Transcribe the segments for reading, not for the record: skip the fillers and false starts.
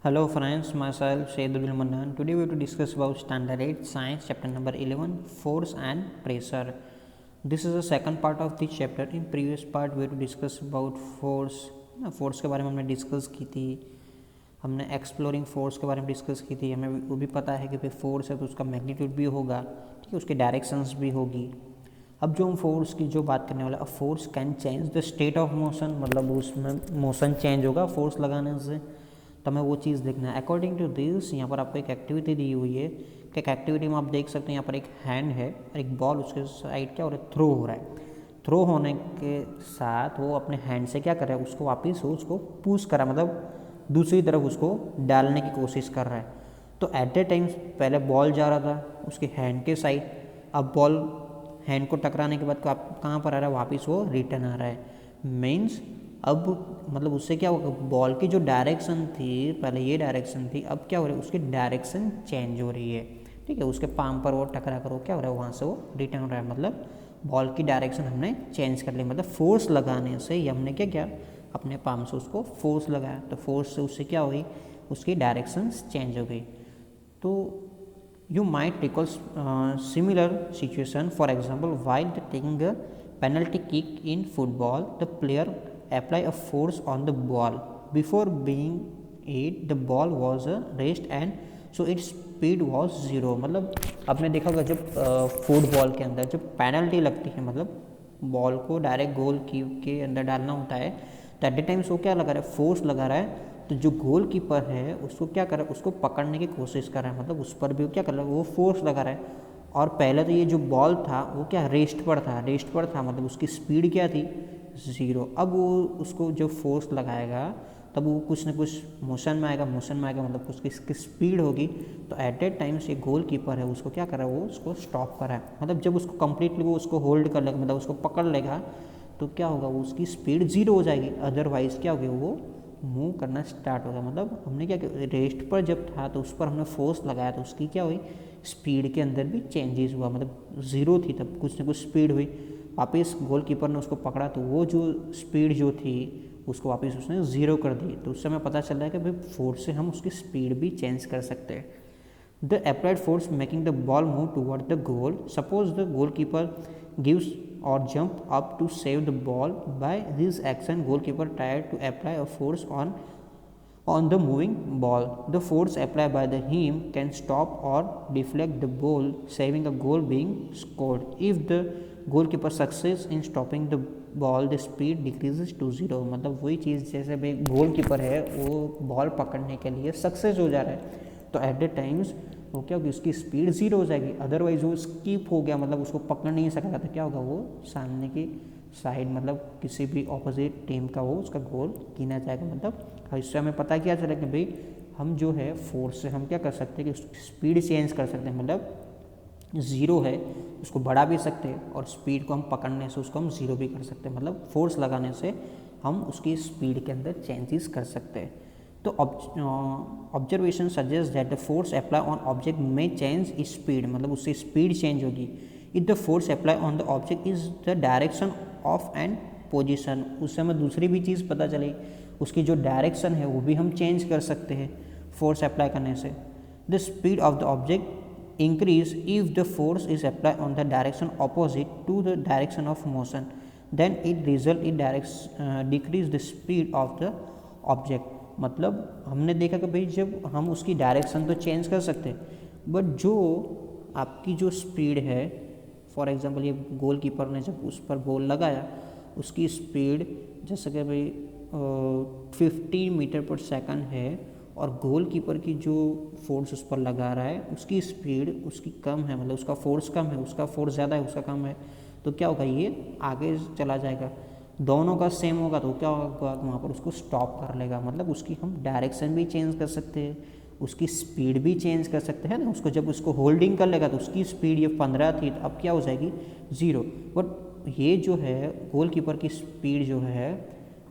Hello friends, myself Shahidul Manan. Today we will discuss about Standard 8 Science chapter number 11 Force and Pressure. This is the second part of this chapter. In previous part we will discuss about force. Force के बारे में हमने discuss की थी, हमने exploring force के बारे में डिस्कस की थी। हमें वो भी पता है कि भाई फोर्स है तो उसका मैग्नीट्यूड भी होगा, ठीक है, उसकी डायरेक्शंस भी होगी। अब जो हम फोर्स की जो बात करने वाला, a force can change the state of motion, मतलब उसमें मोशन चेंज होगा फोर्स लगाने से, तो हमें वो चीज़ देखना है। अकॉर्डिंग टू दिस यहाँ पर आपको एक एक्टिविटी दी हुई है कि एक एक्टिविटी में आप देख सकते हैं यहाँ पर एक हैंड है और एक बॉल उसके साइड क्या हो रहा है, थ्रो हो रहा है। थ्रो होने के साथ वो अपने हैंड से क्या कर रहा है, उसको वापस उसको पुश कर रहा है, मतलब दूसरी तरफ उसको डालने की कोशिश कर रहा है। तो एट द टाइम पहले बॉल जा रहा था उसके हैंड के साइड, अब बॉल हैंड को टकराने के बाद आप कहाँ पर आ रहा है, वापस वो रिटर्न आ रहा है। मीन्स अब मतलब उससे क्या होगा, बॉल की जो डायरेक्शन थी पहले ये डायरेक्शन थी, अब क्या हो रहा है, उसकी डायरेक्शन चेंज हो रही है, ठीक है। उसके पाम पर वो टकरा कर वो क्या हो रहा है, वहाँ से वो रिटर्न हो रहा है, मतलब बॉल की डायरेक्शन हमने चेंज कर ली। मतलब फोर्स लगाने से ये हमने क्या किया, अपने पाम से उसको फोर्स लगाया, तो फोर्स से उससे क्या हुई, उसकी डायरेक्शन चेंज हो गई। तो you might recall similar situation. For example, while taking a penalty kick in football, the player apply a force on the ball. Before being it, the ball was raised and so its speed was zero. मतलब आपने देखा होगा जब football के अंदर जब penalty लगती है, मतलब बॉल को डायरेक्ट गोल के अंदर डालना होता है, तो एट द टाइम्स वो क्या लगा रहा है, फोर्स लगा रहा है। तो जो गोल कीपर है उसको क्या कर रहा है, उसको पकड़ने की कोशिश कर रहा है, मतलब उस पर भी क्या कर रहा है, वो फोर्स लगा रहा है। और पहले तो ये जो बॉल था वो क्या रेस्ट पर था, मतलब उसकी स्पीड क्या थी, ज़ीरो। अब वो उसको जो फोर्स लगाएगा तब वो कुछ ना कुछ मोशन में आएगा, मतलब उसकी स्पीड होगी। तो एट दैट टाइम से गोल कीपर है उसको क्या कर रहा है, वो उसको स्टॉप कर रहा है। मतलब जब उसको कंप्लीटली वो उसको होल्ड कर लेगा, मतलब उसको पकड़ लेगा, तो क्या होगा, वो उसकी स्पीड ज़ीरो हो जाएगी। अदरवाइज़ क्या होगी, वो मूव करना स्टार्ट होगा। मतलब हमने क्या किया, रेस्ट पर जब था तो उस पर हमने फोर्स लगाया तो उसकी क्या हुई, स्पीड के अंदर भी चेंजेस हुआ, मतलब ज़ीरो थी तब कुछ ना कुछ स्पीड हुई। वापस गोल कीपर ने उसको पकड़ा तो वो जो स्पीड जो थी उसको वापस उसने ज़ीरो कर दी। तो उससे हमें पता चल रहा है कि भाई फोर्स से हम उसकी स्पीड भी चेंज कर सकते हैं। The applied force making the ball move toward the goal, suppose the goal keeper gives or jump up to save the ball. By this action goalkeeper tried to apply a force on the moving ball. The force applied by him can stop or deflect the ball, saving a goal being scored. If the goalkeeper succeeds in stopping the ball the speed decreases to zero. मतलब वही चीज़ जैसे भाई goal keeper है वो ball पकड़ने के लिए success हो जा रहा है, तो एट द टाइम्स वो क्या होगी, उसकी स्पीड ज़ीरो हो जाएगी। अदरवाइज वो स्किप हो गया, मतलब उसको पकड़ नहीं सकेगा, तो क्या होगा, वो सामने की साइड मतलब किसी भी ऑपोजिट टीम का वो उसका गोल गिना जाएगा। मतलब इससे हमें पता क्या चला कि भाई हम जो है फोर्स से हम क्या कर सकते हैं कि उसकी स्पीड चेंज कर सकते हैं। मतलब ज़ीरो है उसको बढ़ा भी सकते हैं और स्पीड को हम पकड़ने से उसको हम ज़ीरो भी कर सकते हैं। मतलब फोर्स लगाने से हम उसकी स्पीड के अंदर चेंजेस कर सकते हैं। तो observation suggest that the force apply on object में चेंज स्पीड, मतलब उससे स्पीड चेंज होगी। If the force apply on the object is the direction of and position, उससे हमें दूसरी भी चीज़ पता चली, उसकी जो डायरेक्शन है वो भी हम चेंज कर सकते हैं फोर्स अप्लाई करने से। The speed of the object increase if the force is applied on the direction opposite to the direction of motion, then it result in decrease the speed of the object। मतलब हमने देखा कि भाई जब हम उसकी डायरेक्शन तो change कर सकते हैं, बट जो आपकी जो स्पीड है, फॉर एग्जांपल ये गोल कीपर ने जब उस पर बॉल लगाया उसकी स्पीड जैसे कि भाई 50 मीटर पर सेकंड है और गोल कीपर की जो फोर्स उस पर लगा रहा है उसकी स्पीड उसकी कम है, मतलब उसका फोर्स कम है, उसका फोर्स ज़्यादा है, उसका कम है, तो क्या होगा, ये आगे चला जाएगा। दोनों का सेम होगा तो क्या होगा, वहाँ पर उसको स्टॉप कर लेगा। मतलब उसकी हम डायरेक्शन भी चेंज कर सकते हैं, उसकी स्पीड भी चेंज कर सकते हैं ना। उसको जब उसको होल्डिंग कर लेगा तो उसकी स्पीड ये 15 थी तो अब क्या हो जाएगी, ज़ीरो। बट ये जो है गोल कीपर की स्पीड जो है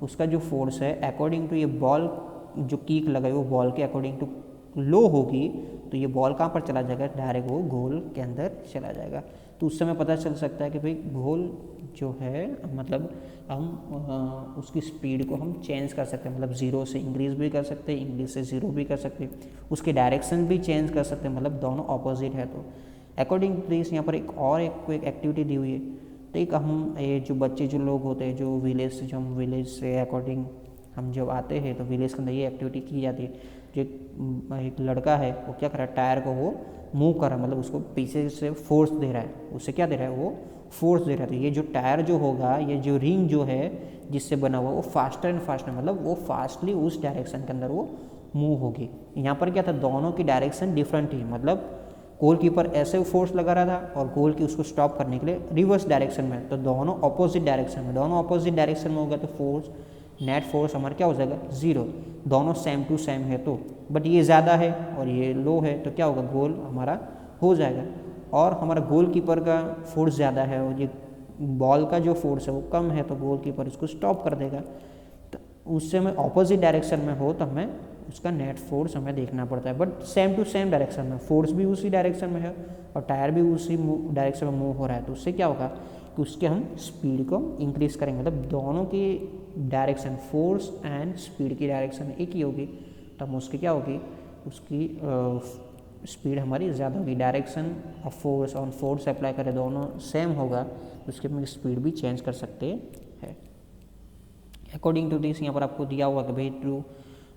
उसका जो फोर्स है अकॉर्डिंग टू ये बॉल जो कीक लगाई वो बॉल के अकॉर्डिंग टू लो होगी, तो ये बॉल कहाँ पर चला जाएगा, डायरेक्ट वो गोल के अंदर चला जाएगा। तो उससे हमें पता चल सकता है कि भाई गोल जो है मतलब हम उसकी स्पीड को हम चेंज कर सकते हैं, मतलब 0 से इंक्रीज़ भी कर सकते हैं, इंक्रीज से 0 भी कर सकते हैं, उसकी डायरेक्शन भी चेंज कर सकते हैं, मतलब दोनों ऑपोजिट है। तो अकॉर्डिंग टू दिस यहाँ पर एक एक्टिविटी दी हुई है। तो एक हम ये जो बच्चे जो लोग होते हैं जो विलेज से अकॉर्डिंग हम जब आते हैं तो विलेज के अंदर ये एक्टिविटी की जाती है। जो एक लड़का है वो क्या कर रहा है, टायर को वो मूव कर रहा है, मतलब उसको पीछे से फोर्स दे रहा है, उससे क्या दे रहा है, वो फोर्स दे रहा है। तो ये जो टायर जो होगा, ये जो रिंग जो है जिससे बना हुआ वो फास्टर एंड फास्टर, मतलब वो फास्टली उस डायरेक्शन के अंदर वो मूव होगी। यहाँ पर क्या था, दोनों की डायरेक्शन डिफरेंट थी, मतलब गोलकीपर ऐसे फोर्स लगा रहा था और गोल की उसको स्टॉप करने के लिए रिवर्स डायरेक्शन में, तो दोनों अपोजिट डायरेक्शन में होगा तो फोर्स नेट फोर्स हमारा क्या हो जाएगा, 0। दोनों सेम टू सेम है तो, बट ये ज़्यादा है और ये लो है तो क्या होगा, गोल हमारा हो जाएगा। और हमारा गोलकीपर का फोर्स ज़्यादा है और ये बॉल का जो फोर्स है वो कम है, तो गोलकीपर इसको स्टॉप कर देगा। तो उससे हमें ऑपोजिट डायरेक्शन में हो तो हमें उसका नेट फोर्स हमें देखना पड़ता है, but same to same direction में, फोर्स भी उसी डायरेक्शन में है और टायर भी उसी डायरेक्शन में मूव हो रहा है। तो उससे क्या होगा कि उसके हम स्पीड को इंक्रीज करेंगे, मतलब दोनों की डायरेक्शन, फोर्स एंड स्पीड की डायरेक्शन एक ही होगी, तो हम उसकी क्या होगी, उसकी स्पीड हमारी ज़्यादा होगी। डायरेक्शन ऑफ फोर्स और फोर्स अप्लाई करें दोनों सेम होगा तो उसकी हम स्पीड भी चेंज कर सकते हैं। अकॉर्डिंग टू दिस यहाँ पर आपको दिया हुआ कि भाई ट्रू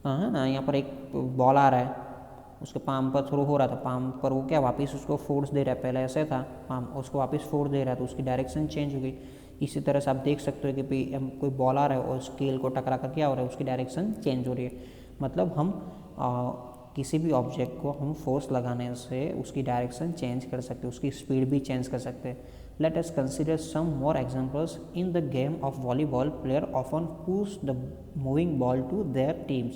है ना, यहाँ पर एक बॉल आ रहा है, उसके पाम पर थ्रो हो रहा था, पाम पर वो क्या वापस उसको फोर्स दे रहा है, पहले ऐसे था पाम, उसको वापस फोर्स दे रहा है तो उसकी डायरेक्शन चेंज हो गई। इसी तरह से आप देख सकते हो कि भाई कोई बॉल आ रहा है और स्केल को टकरा कर क्या हो रहा है, उसकी डायरेक्शन चेंज हो रही है। मतलब हम किसी भी ऑब्जेक्ट को हम फोर्स लगाने से उसकी डायरेक्शन चेंज कर सकते हैं, उसकी स्पीड भी चेंज कर सकते हैं। Let us consider some more examples. In the game of volleyball, player often push the moving ball to their teams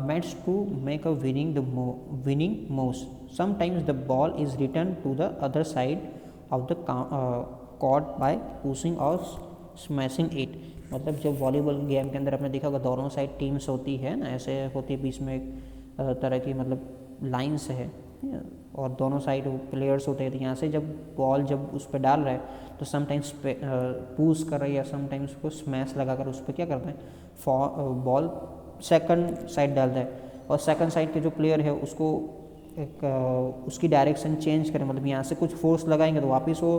mates to make a winning moves. Sometimes the ball is returned to the other side of the court by pushing or smashing it. मतलब जब volleyball game के अंदर आपने देखा होगा दोनों side teams होती है ना, ऐसे होती है, बीच में एक तरह की मतलब लाइन्स है और दोनों साइड प्लेयर्स होते हैं। तो यहाँ से जब बॉल जब उस पर डाल रहा है तो समटाइम्स पुश कर रहा है या समटाइम्स उसको स्मैश लगाकर उस पर क्या करता है, बॉल सेकंड साइड डालता है और सेकंड साइड के जो प्लेयर है उसको उसकी डायरेक्शन चेंज करें, मतलब यहाँ से कुछ फोर्स लगाएंगे तो वापस वो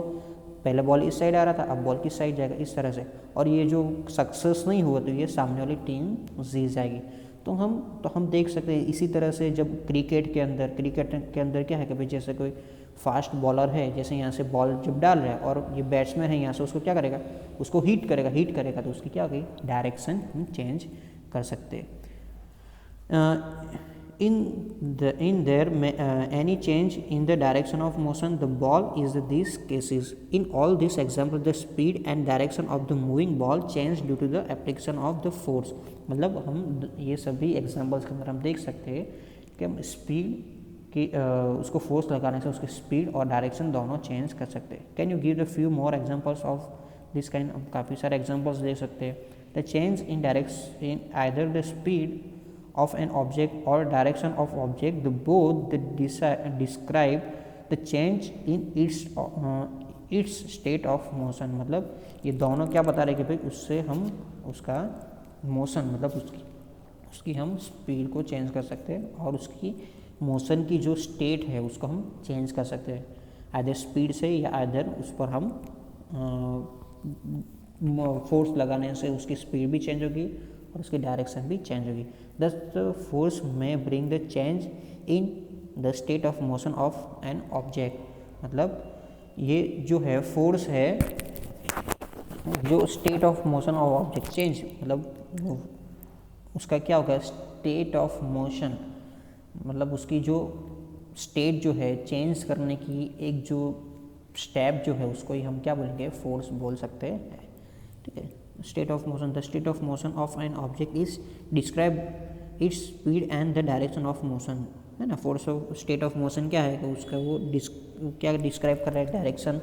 पहले बॉल इस साइड आ रहा था अब बॉल किस साइड जाएगा, इस तरह से। और ये जो सक्सेस नहीं हुआ तो ये सामने वाली टीम जीत जाएगी। तो हम देख सकते हैं इसी तरह से जब क्रिकेट के अंदर क्या है कि भाई जैसे कोई फास्ट बॉलर है, जैसे यहाँ से बॉल जब डाल रहा है और ये बैट्समैन है यहाँ से उसको क्या करेगा, उसको हिट करेगा तो उसकी क्या होगी, डायरेक्शन हम चेंज कर सकते हैं। in there any change in the direction of motion the ball is these cases. In all these examples the speed and direction of the moving ball change due to the application of the force. मतलब हम ये सभी examples के अंदर हम देख सकते हैं कि हम स्पीड की उसको फोर्स लगाने से उसकी स्पीड और डायरेक्शन दोनों चेंज कर सकते हैं। Can you give the few more examples of this kind, हम काफ़ी सारे एग्जाम्पल्स दे सकते हैं। The change in direction in either the speed of an object or direction of object, the both describe the change in its state of motion. मतलब ये दोनों क्या बता रहे हैं कि भाई उससे हम उसका मोशन मतलब उसकी हम स्पीड को चेंज कर सकते हैं और उसकी मोशन की जो स्टेट है उसको हम चेंज कर सकते हैं, आइदर स्पीड से या आइदर उस पर हम फोर्स लगाने से उसकी स्पीड भी चेंज होगी और उसकी डायरेक्शन भी चेंज होगी। Thus the force may bring the change in the state of motion of an object. मतलब ये जो है फोर्स है जो state of motion of object change, मतलब उसका क्या होगा, स्टेट ऑफ मोशन मतलब उसकी जो स्टेट जो है चेंज करने की एक जो स्टेप जो है उसको ही हम क्या बोलेंगे, फोर्स बोल सकते हैं। ठीक है, state of motion, the state of motion of an object is describe its speed and the direction of motion, है ना। Force of state of motion क्या है, तो उसका वो क्या डिस्क्राइब कर रहा है, डायरेक्शन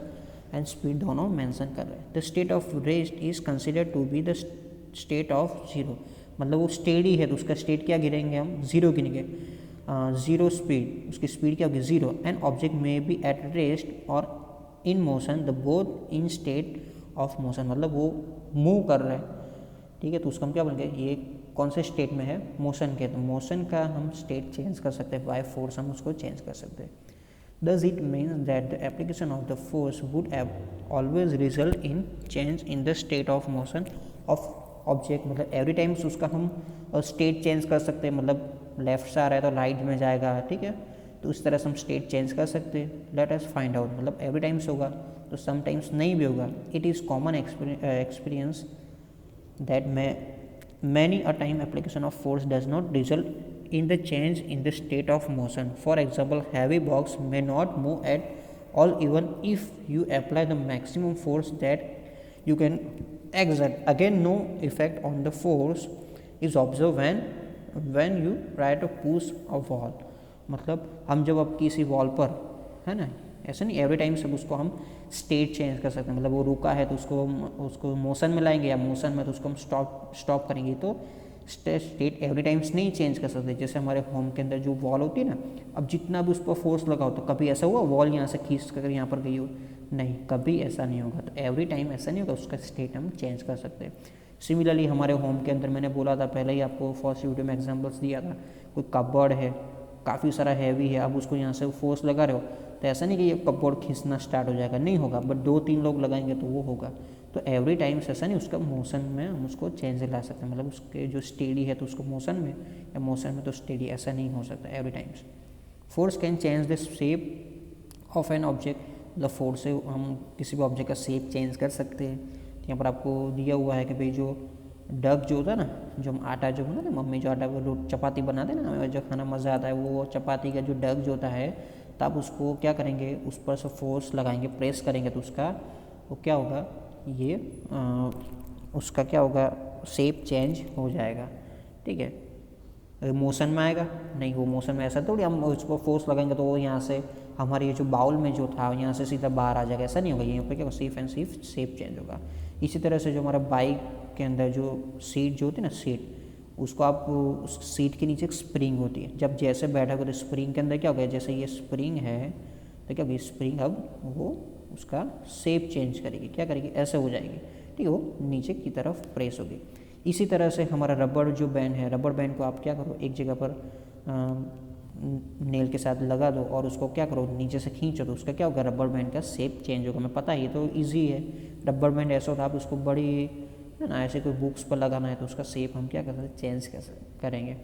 एंड स्पीड दोनों मेंशन कर रहे हैं। The state of rest is considered to be the state of zero, मतलब वो स्टेडी है तो उसका स्टेट क्या गिरेंगे हम, जीरो गिनेंगे। जीरो स्पीड, उसकी स्पीड क्या होगी, जीरो। एन ऑब्जेक्ट में बी एट रेस्ट और in motion the both in state of motion, मतलब वो मूव कर रहे हैं, ठीक है, तो उसका हम क्या बोलेंगे, ये कौन से स्टेट में है, मोशन के, तो मोशन का हम स्टेट चेंज कर सकते हैं, बाय फोर्स हम उसको चेंज कर सकते हैं। Does it mean that the application of the force would have always result in change in the state of motion of object, मतलब एवरी टाइम्स उसका हम स्टेट चेंज कर सकते हैं, मतलब लेफ्ट से आ रहा है तो राइट में जाएगा, ठीक है, तो उस तरह से हम स्टेट चेंज कर सकते हैं। लेट अस फाइंड आउट, मतलब एवरी टाइम्स होगा तो समटाइम्स नहीं भी होगा। It is common experience that many a time application of force does not result in the change in the state of motion. For example, heavy box may not move at all even if you apply the maximum force that you can exert. Again, no effect on the force is observed when you try to push a wall. मतलब हम जब अब किसी wall पर, है ना, ऐसा नहीं एवरी टाइम सब उसको हम स्टेट चेंज कर सकते हैं, मतलब वो रुका है तो उसको मोशन में लाएंगे, या मोशन में तो उसको हम स्टॉप करेंगे, तो स्टेट एवरी टाइम्स नहीं चेंज कर सकते। जैसे हमारे होम के अंदर जो वॉल होती है ना, अब जितना भी उस पर फोर्स लगाओ तो कभी ऐसा हुआ वॉल यहाँ से खींच कर यहाँ पर गई हो, नहीं, कभी ऐसा नहीं होगा। तो एवरी टाइम ऐसा नहीं होगा, उसका स्टेट हम चेंज कर सकते हैं। सिमिलरली हमारे होम के अंदर मैंने बोला था पहले ही आपको, फर्स्ट वीडियो में एग्जाम्पल्स दिया था, कोई कपबोर्ड है काफ़ी सारा हैवी है, अब उसको यहाँ से फोर्स लगा रहे हो तो ऐसा नहीं कि ये कपबोर्ड खींचना स्टार्ट हो जाएगा, नहीं होगा, बट 2-3 लोग लगाएंगे तो वो होगा। तो एवरी टाइम्स ऐसा नहीं, उसका मोशन में हम उसको चेंज ला सकते हैं, मतलब उसके जो स्टेडी है तो उसको मोशन में, या मोशन में तो स्टेडी, ऐसा नहीं हो सकता every times. Force can change the shape of an object, मतलब फोर्स से हम किसी भी ऑब्जेक्ट का शेप चेंज कर सकते हैं। यहाँ पर आपको दिया हुआ है कि भाई जो डग जो होता है ना, जो हम आटा जो बनाते हैं, मम्मी जो आटा को चपाती बनाते हैं ना, हमें जो खाना मज़ा आता है, वो चपाती का जो डग जो होता है, तब उसको क्या करेंगे, उस पर से फोर्स लगाएंगे, प्रेस करेंगे तो उसका वो क्या होगा, ये उसका क्या होगा, शेप चेंज हो जाएगा, ठीक है। मोशन में आएगा नहीं, वो मोशन में ऐसा थोड़ी हम उसको फोर्स लगाएंगे तो वो यहाँ से हमारे ये जो बाउल में जो था यहाँ से सीधा बाहर आ जाएगा, ऐसा नहीं होगा, यहाँ पर क्या होगा, सिर्फ एंड सिर्फ शेप चेंज होगा। इसी तरह से जो हमारा बाइक के अंदर जो सीट जो होती है ना, सीट, उसको आप उस सीट के नीचे एक स्प्रिंग होती है, जब जैसे बैठोगे तो स्प्रिंग के अंदर क्या होगा, जैसे ये स्प्रिंग है तो क्या होगी, स्प्रिंग अब वो उसका शेप चेंज करेगी, क्या करेगी, ऐसे हो जाएगी, ठीक है, वो नीचे की तरफ प्रेस होगी। इसी तरह से हमारा रबड़ जो बैंड है, रबड़ बैंड को आप क्या करो, एक जगह पर नेल के साथ लगा दो और उसको क्या करो, नीचे से खींचो, तो उसका क्या होगा, रबड़ बैंड का शेप चेंज होगा। हमें पता है, ये तो ईजी है। रबड़ बैंड ऐसा होता है, आप उसको बड़ी है ना, ऐसे कोई बुक्स पर लगाना है तो उसका शेप हम क्या कर सकते, चेंज करेंगे।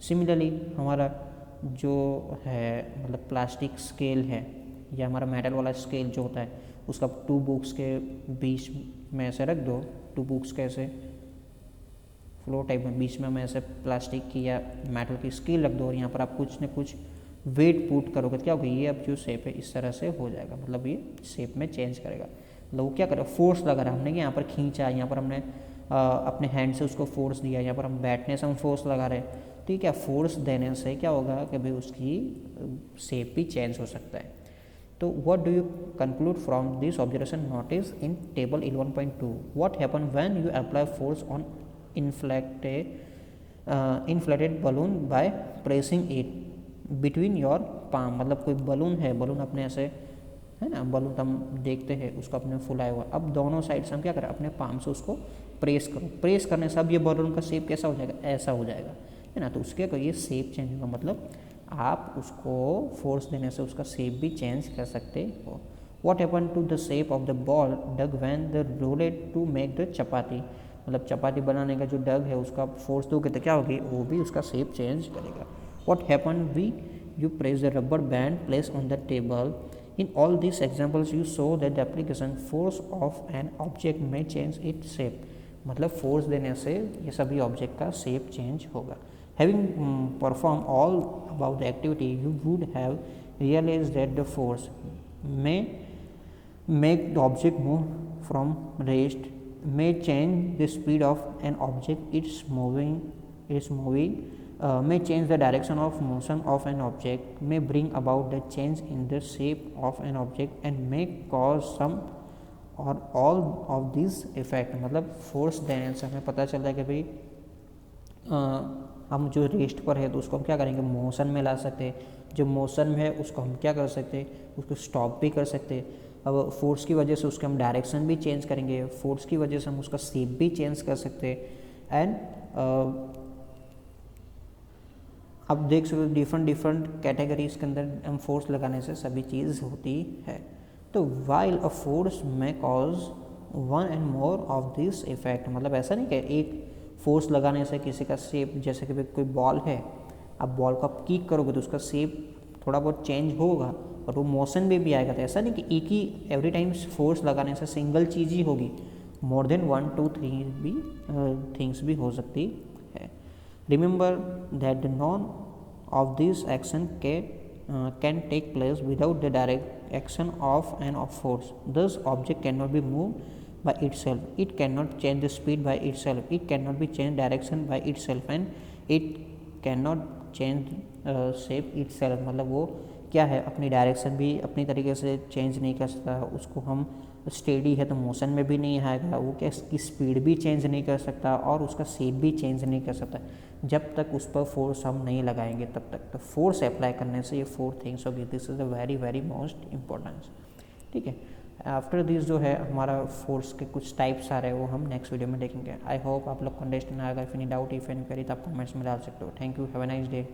सिमिलरली हमारा जो है, मतलब प्लास्टिक स्केल है या हमारा मेटल वाला स्केल जो होता है, उसका 2 बुक्स के बीच में ऐसे रख दो, 2 बुक्स के ऐसे फ्लो टाइप में, बीच में ऐसे प्लास्टिक की या मेटल की स्केल रख दो और यहाँ पर आप कुछ न कुछ वेट पुट करोगे तो क्या होगा, ये अब जो शेप है इस तरह से हो जाएगा, मतलब ये शेप में चेंज करेगा। मतलब वो क्या करेगा, फोर्स लगा रहा है हमने, यहाँ पर खींचा, यहाँ पर हमने अपने हैंड से उसको फोर्स दिया, यहाँ पर हम बैठने से हम फोर्स लगा रहे हैं, ठीक है। फोर्स देने से क्या होगा कि भाई उसकी शेप भी चेंज हो सकता है। तो what do you conclude from this observation notice in table 11.2, what happen when you apply force on inflated balloon by pressing it between your palm, मतलब कोई बलून है, बलून अपने ऐसे है ना, बलून हम देखते हैं उसको अपने फुलाया हुआ, अब दोनों साइड से हम क्या करें, अपने पाम से उसको प्रेस करो, प्रेस करने से अब ये बलून का शेप कैसा हो जाएगा, ऐसा हो जाएगा, है ना। तो उसके को ये शेप चेंज होगा, मतलब आप उसको फोर्स देने से उसका शेप भी चेंज कर सकते हो। What happen to the shape of the ball dough when the rolled to make the chapati, मतलब चपाती बनाने का जो डग है उसका फोर्स दोगे तो क्या होगी, वो भी उसका शेप चेंज करेगा। What happen we you press the rubber band place on the table, in all this examples you show that the application force of an object में चेंज इट शेप, मतलब फोर्स देने से ये सभी object का shape change होगा। Having performed all about the activity, you would have realized that the force may make the object move from rest, may change the speed of an object it's moving, may change the direction of motion of an object, may bring about the change in the shape of an object, and may cause some or all of these effect। मतलब force देने से हमें पता चलता है कि भाई हम जो रेस्ट पर है तो उसको हम क्या करेंगे, मोशन में ला सकते हैं, जो मोशन में है उसको हम क्या कर सकते हैं, उसको स्टॉप भी कर सकते हैं, अब फोर्स की वजह से उसके हम डायरेक्शन भी चेंज करेंगे, फोर्स की वजह से हम उसका शेप भी चेंज कर सकते हैं। एंड आप देख सकते हो डिफरेंट कैटेगरीज के अंदर हम फोर्स लगाने से सभी चीज़ होती है। तो वाइल अ फोर्स में cause one and more of this effect, मतलब ऐसा नहीं कि एक फोर्स लगाने से किसी का शेप, जैसे कि कोई बॉल है, आप बॉल को आप किक करोगे तो उसका शेप थोड़ा बहुत चेंज होगा और वो मोशन में भी आएगा। तो ऐसा नहीं कि एक ही एवरी टाइम फोर्स लगाने से सिंगल चीज़ ही होगी, मोर देन 1 2 3 भी थिंग्स भी हो सकती है। Remember that the none of this action can take place without the direct action of an force. Thus, object cannot be moved by itself. It cannot change the speed by itself. It cannot be changed direction by itself, and it cannot change shape itself. मतलब वो क्या है, अपनी direction भी अपनी तरीके से change नहीं कर सकता, उसको हम स्टेडी है तो मोशन में भी नहीं आएगा, वो क्या इसकी स्पीड भी चेंज नहीं कर सकता और उसका शेप भी चेंज नहीं कर सकता जब तक उस पर फोर्स हम नहीं लगाएंगे तब तक। तो फोर्स अप्लाई करने से ये 4 थिंग्स होगी। This is a very very most importance. ठीक है, आफ्टर दिस जो है हमारा फोर्स के कुछ टाइप्स आ रहे हैं वो हम नेक्स्ट वीडियो में देखेंगे। आई होप आप लोग को अंडरस्टैंड आएगा। If any doubt if any query तो आप कमेंट्स में डाल सकते हो। Thank you, have a nice day.